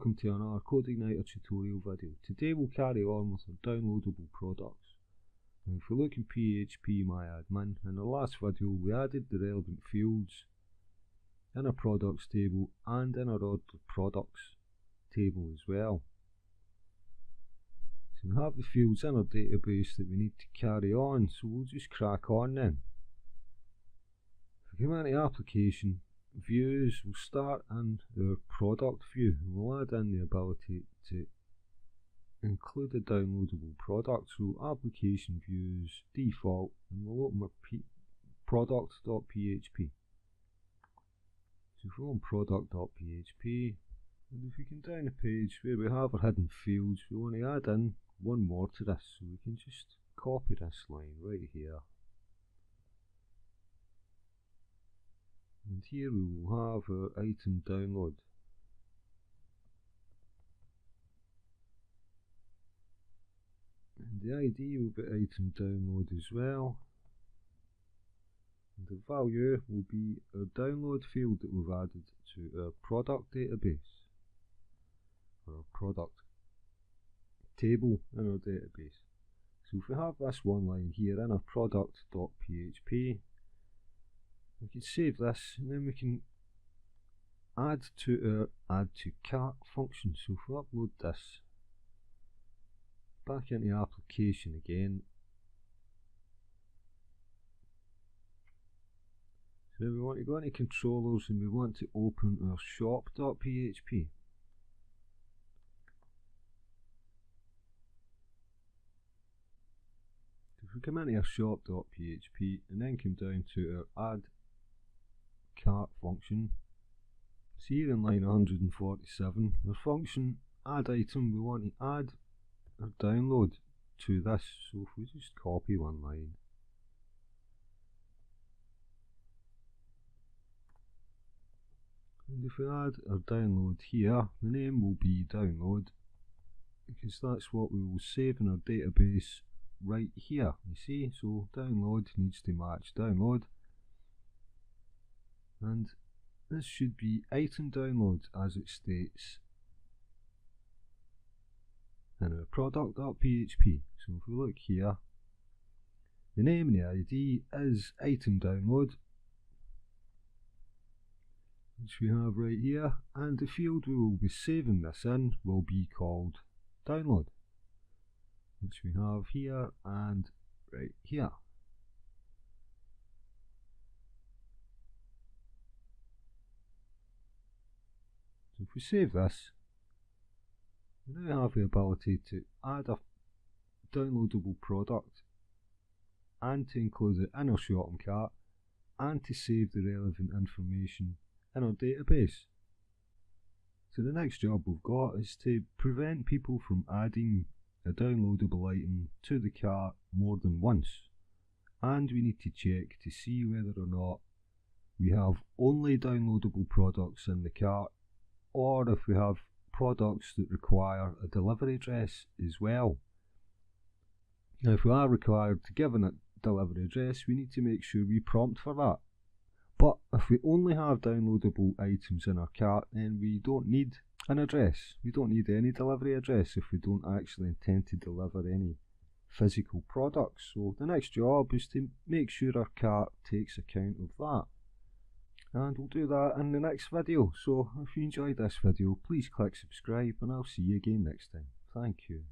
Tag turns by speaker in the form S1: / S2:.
S1: welcome to another CodeIgniter tutorial video. Today we'll carry on with our downloadable products. Now if we look in PHP MyAdmin, in our last video we added the relevant fields in our products table and in our ordered products table as well. So we have the fields in our database that we need to carry on, so we'll just crack on then. If we come into application, views, we'll start in our product view and we'll add in the ability to include a downloadable product. So application views, default, and we'll open our product.php. So if we open product.php, and if we come down the page where we have our hidden fields, we want to add in one more to this, so we can just copy this line right here. And here we will have our item download. And the ID will be item download as well. And the value will be our download field that we've added to our product database, or our product table in our database. So if we have this one line here in our product.php, we can save this and then we can add to our add to cart function. So if we upload this back into the application again, so now we want to go into controllers and we want to open our shop.php. If we come into our shop.php and then come down to our add cart function, see here in line 147, our function add item, we want to add our download to this. So if we just copy one line, and if we add our download here, the name will be download, because that's what we will save in our database right here, you see. So download needs to match download, and this should be item download as it states in our product.php. So if we look here, the name and the ID is item download, which we have right here, and the field we will be saving this in will be called download, which we have here and right here. So if we save this, we now have the ability to add a downloadable product and to include it in our shopping cart and to save the relevant information in our database. So the next job we've got is to prevent people from adding a downloadable item to the cart more than once, and we need to check to see whether or not we have only downloadable products in the cart, or if we have products that require a delivery address as well. Now if we are required to give a delivery address, we need to make sure we prompt for that. But if we only have downloadable items in our cart, then we don't need an address. We don't need any delivery address if we don't actually intend to deliver any physical products. So the next job is to make sure our cart takes account of that. And we'll do that in the next video. So if you enjoyed this video, please click subscribe and I'll see you again next time. Thank you.